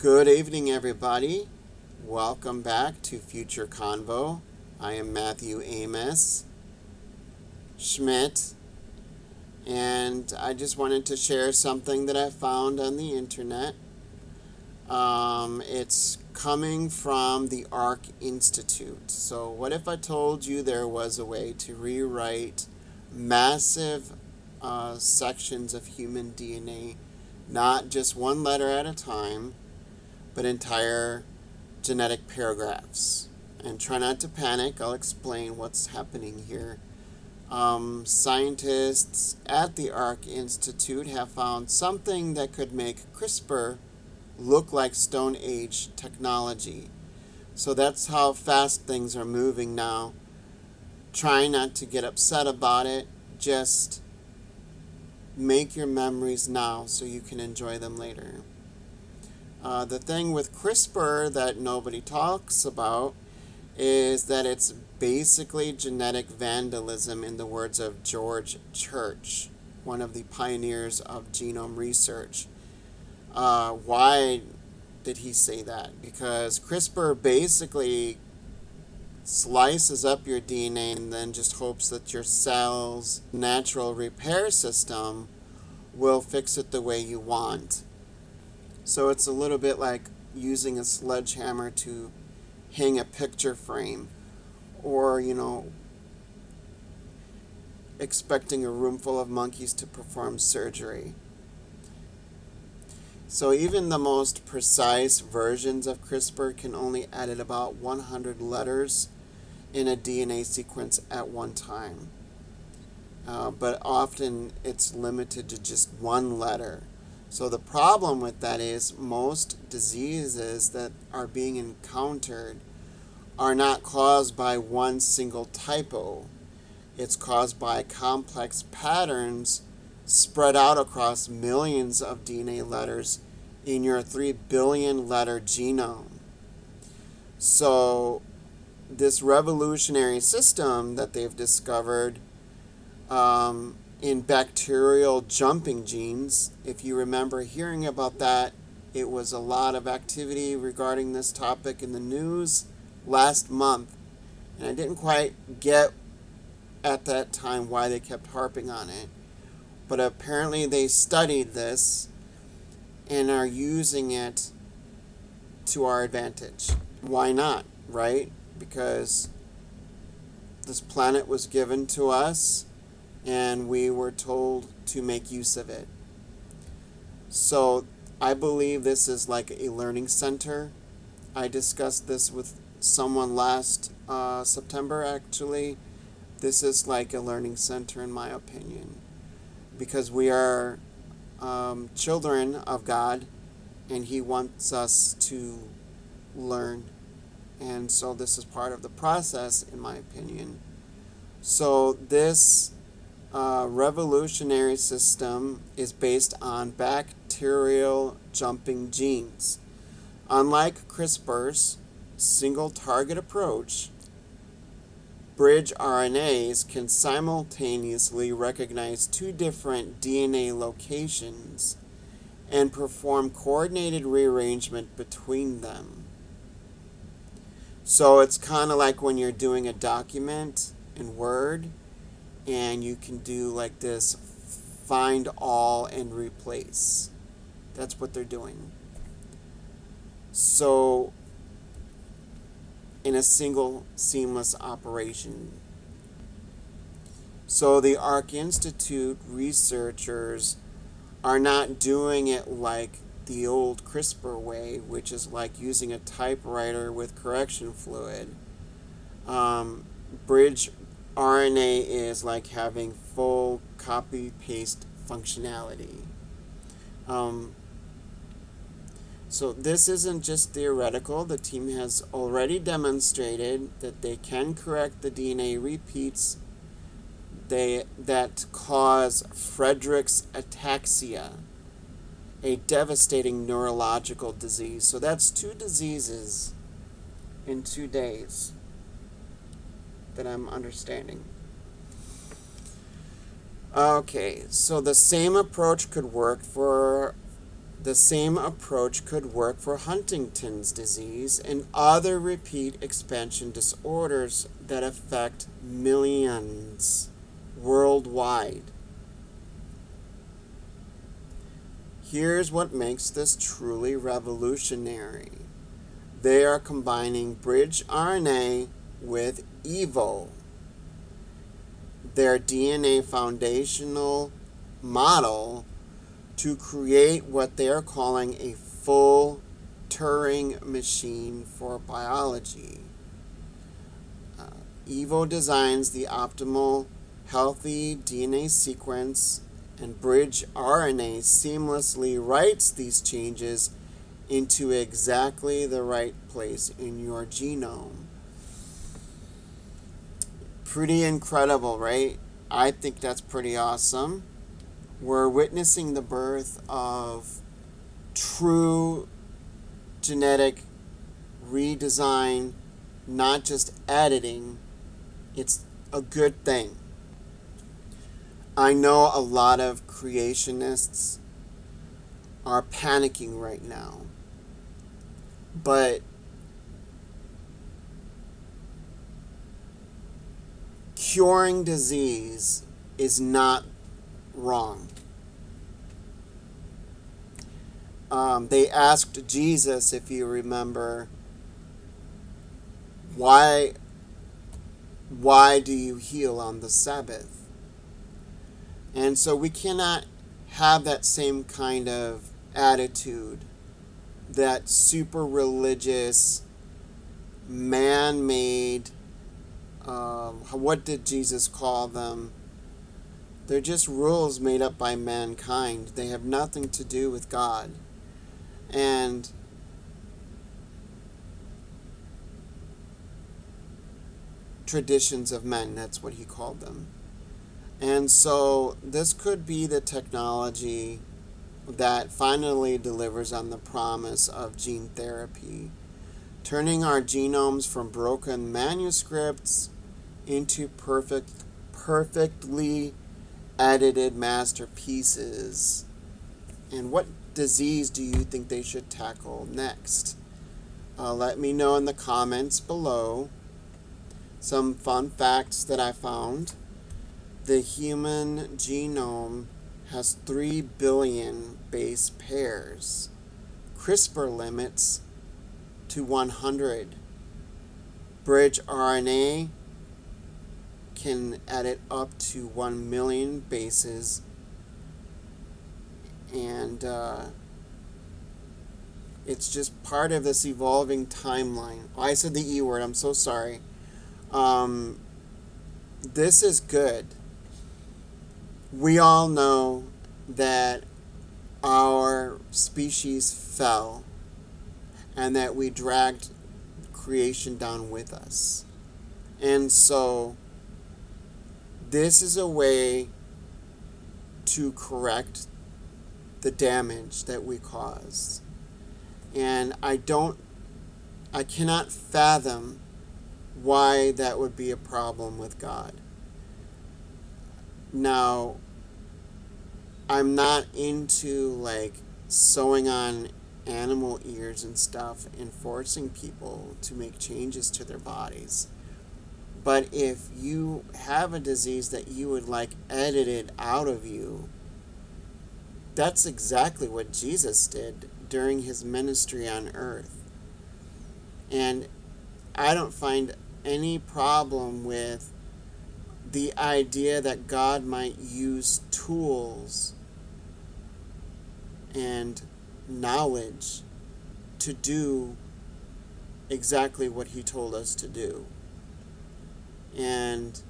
Good evening, everybody. Welcome back to Future Convo. I am Matthew Amos Schmidt, and I just wanted to share something that I found on the internet. It's coming from the ARC Institute. So what if I told you there was a way to rewrite massive sections of human DNA, not just one letter at a time, but entire genetic paragraphs? And try not to panic. I'll explain what's happening here. Scientists at the ARC Institute have found something that could make CRISPR look like Stone Age technology. So that's how fast things are moving now. Try not to get upset about it. Just make your memories now so you can enjoy them later. The thing with CRISPR that nobody talks about is that it's basically genetic vandalism, in the words of George Church, one of the pioneers of genome research. Why did he say that? Because CRISPR basically slices up your DNA and then just hopes that your cell's natural repair system will fix it the way you want. So it's a little bit like using a sledgehammer to hang a picture frame, or, expecting a room full of monkeys to perform surgery. So even the most precise versions of CRISPR can only edit about 100 letters in a DNA sequence at one time. But often it's limited to just one letter. So the problem with that is most diseases that are being encountered are not caused by one single typo. It's caused by complex patterns spread out across millions of DNA letters in your 3 billion letter genome. So this revolutionary system that they've discovered in bacterial jumping genes, if you remember hearing about that, it was a lot of activity regarding this topic in the news last month, and I didn't quite get at that time why they kept harping on it. But apparently they studied this and are using it to our advantage. Why not, right? Because this planet was given to us and we were told to make use of it. So I believe this is like a learning center. I discussed this with someone last September, actually. This is like a learning center, in my opinion, because we are children of God, and He wants us to learn. And so this is part of the process, in my opinion. So this revolutionary system is based on bacterial jumping genes. Unlike CRISPR's single target approach, Bridge RNAs can simultaneously recognize 2 different DNA locations and perform coordinated rearrangement between them. So it's kind of like when you're doing a document in Word, and you can do like this find all and replace. That's what they're doing. So in a single seamless operation. So the ARC Institute researchers are not doing it like the old CRISPR way, which is like using a typewriter with correction fluid. Bridge RNA is like having full copy-paste functionality. So this isn't just theoretical. The team has already demonstrated that they can correct the DNA repeats that cause Friedreich's ataxia, a devastating neurological disease. So that's 2 diseases in 2 days that I'm understanding. Okay, so the same approach could work for The same approach could work for Huntington's disease and other repeat expansion disorders that affect millions worldwide. Here's what makes this truly revolutionary. They are combining Bridge RNA with EVO, their DNA foundational model, to create what they are calling a full Turing machine for biology. EVO designs the optimal healthy DNA sequence, and Bridge RNA seamlessly writes these changes into exactly the right place in your genome. Pretty incredible, right? I think that's pretty awesome. We're witnessing the birth of true genetic redesign, not just editing. It's a good thing. I know a lot of creationists are panicking right now, but curing disease is not wrong. They asked Jesus, if you remember, why do you heal on the Sabbath? And so we cannot have that same kind of attitude, that super religious, man-made, what did Jesus call them? They're just rules made up by mankind. They have nothing to do with God. And traditions of men, that's what he called them. And so this could be the technology that finally delivers on the promise of gene therapy, turning our genomes from broken manuscripts into perfectly edited masterpieces. And what disease do you think they should tackle next? Let me know in the comments below. Some fun facts that I found. The human genome has 3 billion base pairs. CRISPR limits to 100. Bridge RNA can edit up to 1 million bases, and it's just part of this evolving timeline. Oh, I said the E word, I'm so sorry. This is good. We all know that our species fell and that we dragged creation down with us. And so this is a way to correct the damage that we caused. And I cannot fathom why that would be a problem with God. Now, I'm not into like sewing on animal ears and stuff and forcing people to make changes to their bodies. But if you have a disease that you would like edited out of you, that's exactly what Jesus did during his ministry on earth. And I don't find any problem with the idea that God might use tools and knowledge to do exactly what he told us to do. And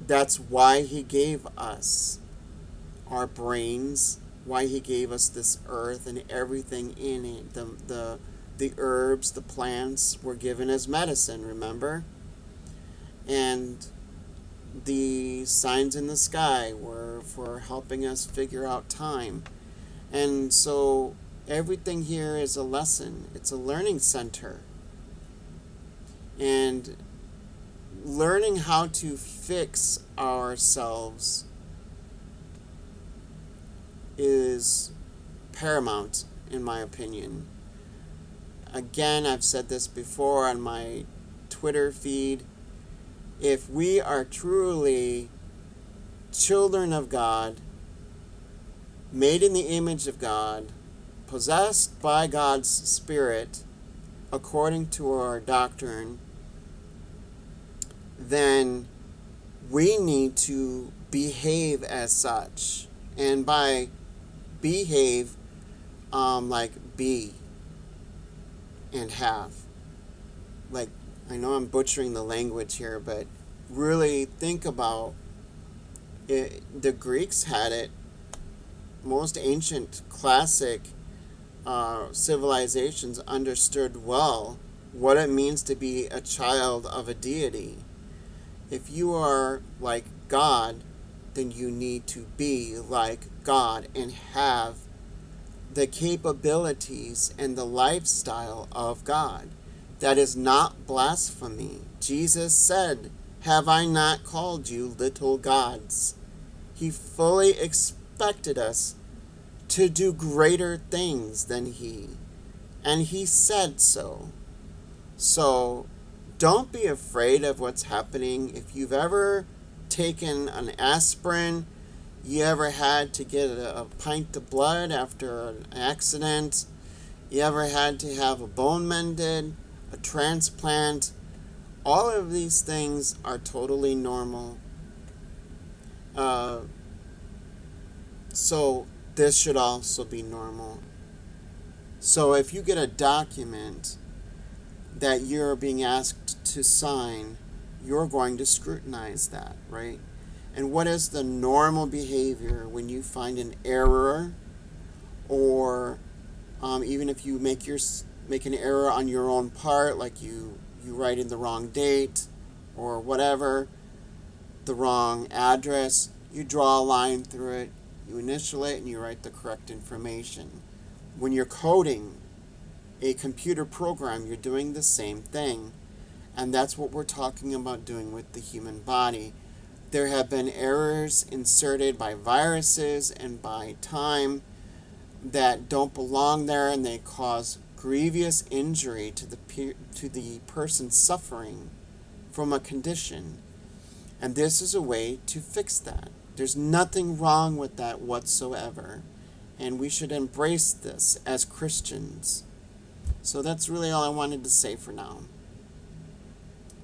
that's why he gave us our brains, why he gave us this earth and everything in it. The herbs, the plants were given as medicine, remember? And the signs in the sky were for helping us figure out time. And so everything here is a lesson. It's a learning center. And learning how to fix ourselves is paramount in my opinion. Again, I've said this before on my Twitter feed. If we are truly children of God, made in the image of God, possessed by God's Spirit, according to our doctrine, then we need to behave as such. And by behave, like be and have. Like, I know I'm butchering the language here, but really think about it. The Greeks had it. Most ancient classic civilizations understood well what it means to be a child of a deity. If you are like God, then you need to be like God and have the capabilities and the lifestyle of God. That is not blasphemy. Jesus said, "Have I not called you little gods?" He fully expected us to do greater things than he. And he said so. So don't be afraid of what's happening. If you've ever taken an aspirin, you ever had to get a pint of blood after an accident, you ever had to have a bone mended, a transplant, all of these things are totally normal. So this should also be normal. So if you get a document that you're being asked to sign, you're going to scrutinize that, right? And what is the normal behavior when you find an error, or even if you make an error on your own part, like you write in the wrong date or whatever, the wrong address, you draw a line through it, you initial it, and you write the correct information. When you're coding a computer program, you're doing the same thing. And that's what we're talking about doing with the human body. There have been errors inserted by viruses and by time that don't belong there, and they cause grievous injury to the person suffering from a condition. And this is a way to fix that. There's nothing wrong with that whatsoever. And we should embrace this as Christians. So that's really all I wanted to say for now.